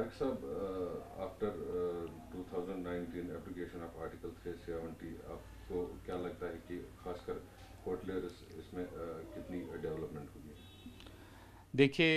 तारिक साहब, after 2019 application of article 370, आपको क्या लगता है कि खासकर होटलियर्स इसमें कितनी डेवलपमेंट हुई है? देखिए,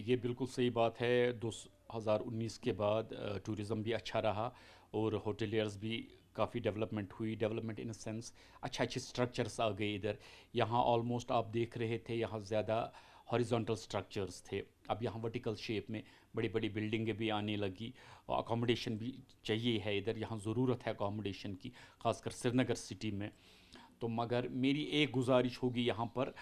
ये बिल्कुल सही बात है। 2019 के बाद टूरिज़्म भी अच्छा रहा और होटलियर्स भी काफ़ी डेवलपमेंट हुई। डेवलपमेंट इन अ सेंस अच्छे अच्छे स्ट्रक्चर्स आ गए इधर। यहाँ ऑलमोस्ट आप देख रहे थे, यहाँ ज़्यादा हॉरिजॉन्टल स्ट्रक्चर्स थे। अब यहाँ वर्टिकल शेप में बड़ी बड़ी बिल्डिंगें भी आने लगी और अकोमोडेशन भी चाहिए है इधर। यहाँ ज़रूरत है अकोमोडेशन की, खासकर श्रीनगर सिटी में। तो मगर मेरी एक गुजारिश होगी यहाँ पर,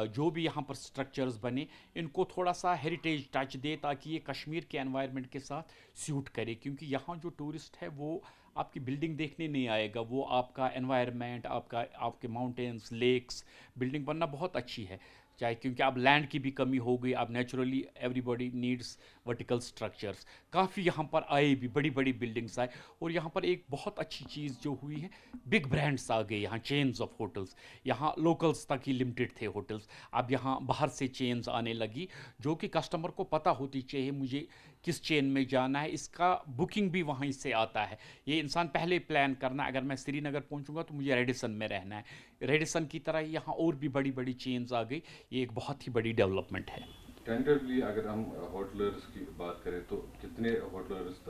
जो भी यहाँ पर स्ट्रक्चर्स बने, इनको थोड़ा सा हेरिटेज टच दे ताकि ये कश्मीर के एनवायरनमेंट के साथ सूट करे। क्योंकि यहाँ जो टूरिस्ट है वो आपकी बिल्डिंग देखने नहीं आएगा, वो आपका एनवायरनमेंट, आपके माउंटेन्स, लेक्स। बिल्डिंग बनना बहुत अच्छी है, चाहे क्योंकि अब लैंड की भी कमी हो गई। अब naturally everybody needs vertical structures. काफ़ी यहाँ पर आए भी, बड़ी बड़ी बिल्डिंग्स आए। और यहाँ पर एक बहुत अच्छी चीज़ जो हुई है, बिग ब्रांड्स आ गए यहाँ, चेन्स ऑफ होटल्स। यहाँ लोकल्स तक ही लिमिटेड थे होटल्स, अब यहाँ बाहर से चेन्स आने लगी, जो कि कस्टमर को पता होती चाहिए मुझे किस चेन में जाना है। इसका बुकिंग भी वहीं से आता है। ये इंसान पहले प्लान करना, अगर मैं श्रीनगर पहुंचूंगा तो मुझे रेडिसन में रहना है। रेडिसन की तरह यहाँ और भी बड़ी बड़ी चेन्स आ गई। ये एक बहुत ही बड़ी डेवलपमेंट है। टेंटेटिवली अगर हम होटलर्स की बात करें तो कितने होटल्स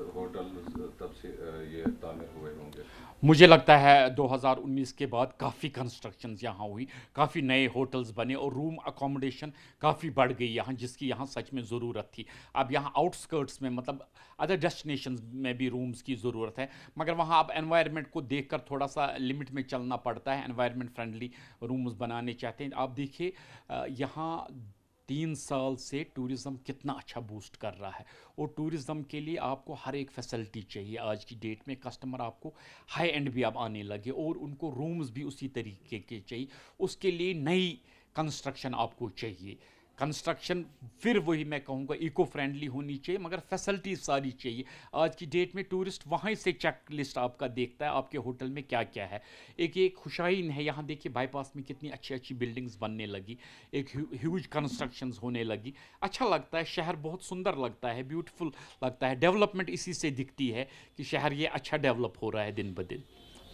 तब से ये तामीर हुए होंगे? मुझे लगता है 2019 के बाद काफ़ी कंस्ट्रक्शंस यहाँ हुई, काफ़ी नए होटल्स बने और रूम अकोमोडेशन काफ़ी बढ़ गई यहाँ, जिसकी यहाँ सच में ज़रूरत थी। अब यहाँ आउटस्कर्ट्स में, मतलब अदर डेस्टिनेशंस में भी रूम्स की ज़रूरत है, मगर वहाँ अब एनवायरनमेंट को देखकर थोड़ा सा लिमिट में चलना पड़ता है। एनवायरनमेंट फ्रेंडली रूम्स बनाने चाहते हैं। आप देखिए, यहाँ 3 साल से टूरिज़्म कितना अच्छा बूस्ट कर रहा है। और टूरिज़्म के लिए आपको हर एक फैसिलिटी चाहिए। आज की डेट में कस्टमर आपको हाई एंड भी अब आने लगे और उनको रूम्स भी उसी तरीके के चाहिए। उसके लिए नई कंस्ट्रक्शन आपको चाहिए। कंस्ट्रक्शन फिर वही मैं कहूँगा इको फ्रेंडली होनी चाहिए, मगर फैसिलिटीज सारी चाहिए। आज की डेट में टूरिस्ट वहाँ से चेक लिस्ट आपका देखता है आपके होटल में क्या क्या है। एक खुशाइन है यहाँ। देखिए बाईपास में कितनी अच्छी अच्छी बिल्डिंग्स बनने लगी, एक ह्यूज कंस्ट्रक्शंस होने लगी। अच्छा लगता है, शहर बहुत सुंदर लगता है, ब्यूटीफुल लगता है। डेवलपमेंट इसी से दिखती है कि शहर ये अच्छा डेवलप हो रहा है दिन ब दिन।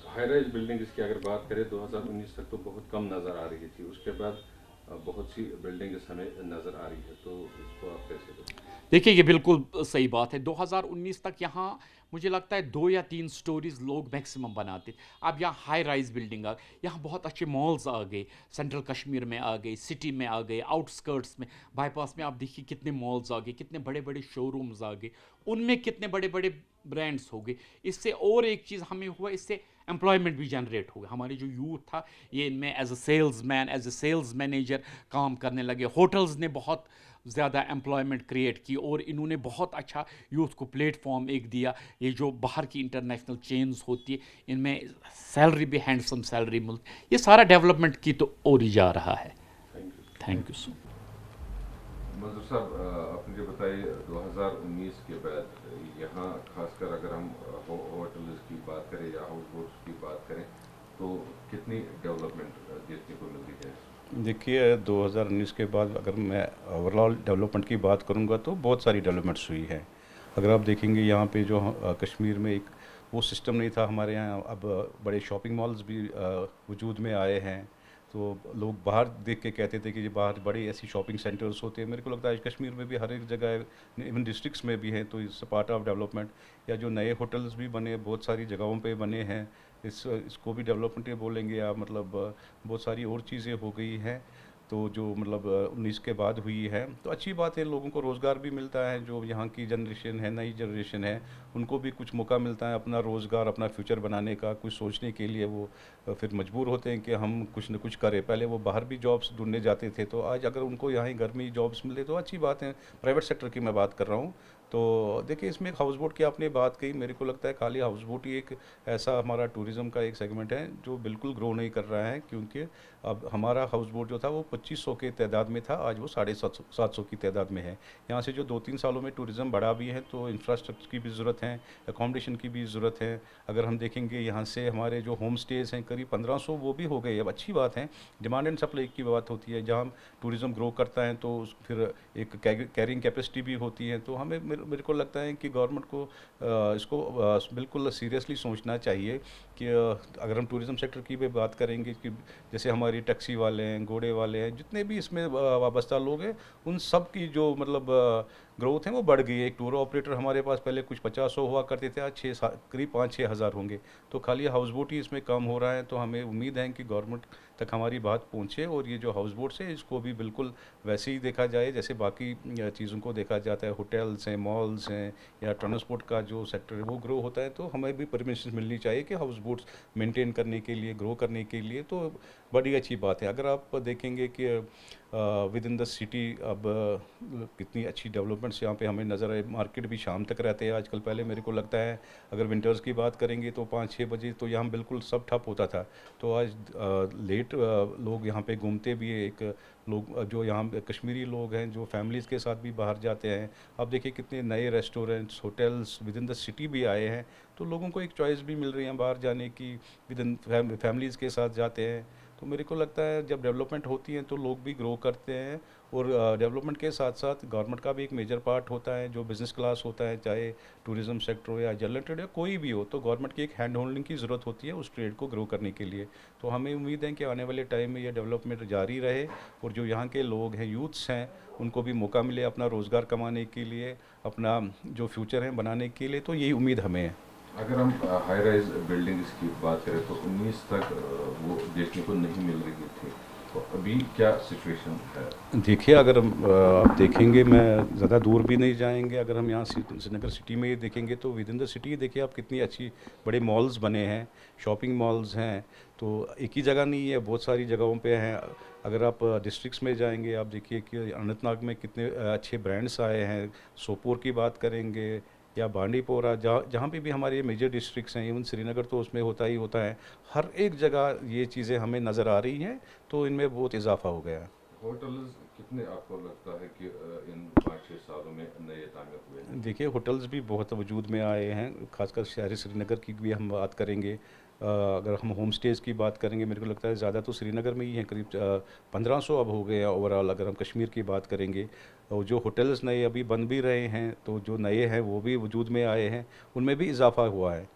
हाई राइज बिल्डिंग्स की अगर बात करें, 2019 तक तो बहुत कम नज़र आ रही थी। उसके बाद बहुत सी बिल्डिंग्स हमें नज़र आ रही है, तो इसको आप कैसे देखते हैं? देखिए ये बिल्कुल सही बात है। 2019 तक यहाँ मुझे लगता है 2 या 3 स्टोरीज लोग मैक्सिमम बनाते। अब यहाँ हाई राइज बिल्डिंग आ, यहाँ बहुत अच्छे मॉल्स आ गए, सेंट्रल कश्मीर में आ गए, सिटी में आ गए, आउटस्कर्ट्स में, बाईपास में आप देखिए कितने मॉल्स आ गए, कितने बड़े बड़े शोरूम्स आ गए, उनमें कितने बड़े बड़े ब्रांड्स हो गए। इससे और एक चीज़ हमें हुआ, इससे एम्प्लॉयमेंट भी जनरेट हो गया। हमारे जो यूथ था ये इनमें as a salesman, as a sales manager काम करने लगे। होटल्स ने बहुत ज़्यादा एम्प्लॉयमेंट क्रिएट की और इन्होंने बहुत अच्छा यूथ को प्लेटफॉर्म एक दिया। ये जो बाहर की इंटरनेशनल चेन्स होती है, इनमें सैलरी भी हैंडसम सैलरी मिलती। ये सारा डेवलपमेंट की तो और ही जा रहा है। Thank you. Thank you so. मंजूर साहब, आप मुझे बताइए, 2019 के बाद यहाँ खासकर अगर हम होटल्स की बात करें या हाउस बोट्स की बात करें, तो कितनी डेवलपमेंट देखने को मिल रही है? देखिए 2019 के बाद अगर मैं ओवरऑल डेवलपमेंट की बात करूंगा तो बहुत सारी डेवलपमेंट्स हुई हैं। अगर आप देखेंगे यहाँ पे जो कश्मीर में एक वो सिस्टम नहीं था, हमारे यहाँ अब बड़े शॉपिंग मॉल्स भी वजूद में आए हैं। तो लोग बाहर देख के कहते थे कि ये बाहर बड़ी ऐसी शॉपिंग सेंटर्स होते हैं। मेरे को लगता है कश्मीर में भी हर एक जगह, इवन डिस्ट्रिक्ट्स में भी हैं, तो इट्स पार्ट ऑफ डेवलपमेंट। या जो नए होटल्स भी बने, बहुत सारी जगहों पे बने हैं, इसको भी डेवलपमेंट ही बोलेंगे या मतलब बहुत सारी और चीज़ें हो गई हैं। तो जो मतलब 19 के बाद हुई है तो अच्छी बात है, लोगों को रोज़गार भी मिलता है। जो यहाँ की जनरेशन है, नई जनरेशन है, उनको भी कुछ मौका मिलता है अपना रोज़गार, अपना फ्यूचर बनाने का, कुछ सोचने के लिए। वो फिर मजबूर होते हैं कि हम कुछ न कुछ करें। पहले वो बाहर भी जॉब्स ढूंढने जाते थे, तो आज अगर उनको यहाँ ही घर में ही जॉब्स मिले तो अच्छी बात है। प्राइवेट सेक्टर की मैं बात कर रहा हूँ। तो देखिए इसमें एक हाउस बोट की आपने बात कही, मेरे को लगता है खाली हाउस बोट ही एक ऐसा हमारा टूरिज़्म का एक सेगमेंट है जो बिल्कुल ग्रो नहीं कर रहा है। क्योंकि अब हमारा हाउस बोट जो था वो 2500 के तादाद में था, आज वो 750 की तादाद में है। यहाँ से जो 2-3 सालों में टूरिज़्म बढ़ा भी है, तो इंफ्रास्ट्रक्चर की भी ज़रूरत है, अकोमोडेशन की भी ज़रूरत है। अगर हम देखेंगे यहाँ से हमारे जो होम स्टेज़ हैं करीब 1500 वो भी हो गए। अब अच्छी बात है, डिमांड एंड सप्लाई की बात होती है। जहाँ टूरिज़्म ग्रो करता है तो फिर एक कैरिंग कैपेसिटी भी होती है। तो हमें मेरे को लगता है कि गवर्नमेंट को इसको बिल्कुल सीरियसली सोचना चाहिए कि अगर हम टूरिज़्म सेक्टर की भी बात करेंगे कि जैसे हमारी टैक्सी वाले हैं, घोड़े वाले हैं, जितने भी इसमें वाबस्ता लोग हैं, उन सब की जो मतलब ग्रोथ है वो बढ़ गई है। एक टूर ऑपरेटर हमारे पास पहले कुछ 50-100 हुआ करते थे, आज करीब 5-6 हज़ार होंगे। तो खाली हाउस बोट ही इसमें कम हो रहा है। तो हमें उम्मीद है कि गवर्नमेंट तक हमारी बात पहुँचे और ये जो हाउस बोट्स है इसको भी बिल्कुल वैसे ही देखा जाए जैसे बाकी चीज़ों को देखा जाता है। होटल्स हैं, मॉल्स हैं या ट्रांसपोर्ट का जो सेक्टर है वो ग्रो होता है, तो हमें भी परमिशन मिलनी चाहिए कि हाउस बोट्स मेंटेन करने के लिए, ग्रो करने के लिए। तो बड़ी अच्छी बात है। अगर आप देखेंगे कि विद इन द सिटी अब कितनी अच्छी डेवलपमेंट्स यहाँ पे हमें नज़र आए। मार्केट भी शाम तक रहते हैं आजकल। पहले मेरे को लगता है अगर विंटर्स की बात करेंगे तो 5-6 बजे तो यहाँ बिल्कुल सब ठप होता था। तो आज लेट लोग यहाँ पे घूमते भी हैं। एक लोग जो यहाँ पे कश्मीरी लोग हैं जो फैमिलीज़ के साथ भी बाहर जाते हैं। अब देखिए कितने नए restaurants, hotels with in the city भी आए हैं। तो लोगों को एक चॉइस भी मिल रही है बाहर जाने की, विद इन फैमिलीज़ के साथ जाते हैं। तो मेरे को लगता है जब डेवलपमेंट होती है तो लोग भी ग्रो करते हैं। और डेवलपमेंट के साथ साथ गवर्नमेंट का भी एक मेजर पार्ट होता है। जो बिज़नेस क्लास होता है, चाहे टूरिज़्म सेक्टर हो या जनरल ट्रेड या कोई भी हो, तो गवर्नमेंट की एक हैंड होल्डिंग की ज़रूरत होती है उस ट्रेड को ग्रो करने के लिए। तो हमें उम्मीद है कि आने वाले टाइम में ये डेवलपमेंट जारी रहे और जो यहाँ के लोग हैं, यूथ्स हैं, उनको भी मौका मिले अपना रोज़गार कमाने के लिए, अपना जो फ्यूचर है बनाने के लिए। तो यही उम्मीद हमें है। अगर हम हाई राइज बिल्डिंग्स की बात करें तो 19 तक वो देखने को नहीं मिल रही थी, तो अभी क्या सिचुएशन है? देखिए, अगर हम आप देखेंगे, मैं ज़्यादा दूर भी नहीं जाएंगे, अगर हम यहाँ श्रीनगर सिटी में ही देखेंगे तो विद इन द सिटी देखिए आप कितनी अच्छी बड़े मॉल्स बने हैं, शॉपिंग मॉल्स हैं। तो एक ही जगह नहीं है, बहुत सारी जगहों पे हैं। अगर आप डिस्ट्रिक्ट्स में जाएंगे, आप देखिए कि अनंतनाग में कितने अच्छे ब्रांड्स आए हैं। सोपोर की बात करेंगे या बांडीपोरा, जहाँ जहाँ पे भी हमारे मेजर डिस्ट्रिक्ट्स हैं, इवन श्रीनगर तो उसमें होता ही होता है। हर एक जगह ये चीज़ें हमें नज़र आ रही हैं, तो इनमें बहुत इजाफा हो गया है। होटल्स कितने आपको लगता है कि इन 5-6 सालों में नए तामीर हुए हैं? देखिए, होटल्स भी बहुत वजूद में आए हैं, खासकर शहर श्रीनगर की भी हम बात करेंगे। अगर हम होम स्टेज़ की बात करेंगे, मेरे को लगता है ज़्यादा तो श्रीनगर में ही हैं, करीब 1500 अब हो गए हैं ओवरऑल। अगर हम कश्मीर की बात करेंगे, और जो होटल्स नए अभी बन भी रहे हैं, तो जो नए हैं वो भी वजूद में आए हैं, उनमें भी इजाफा हुआ है।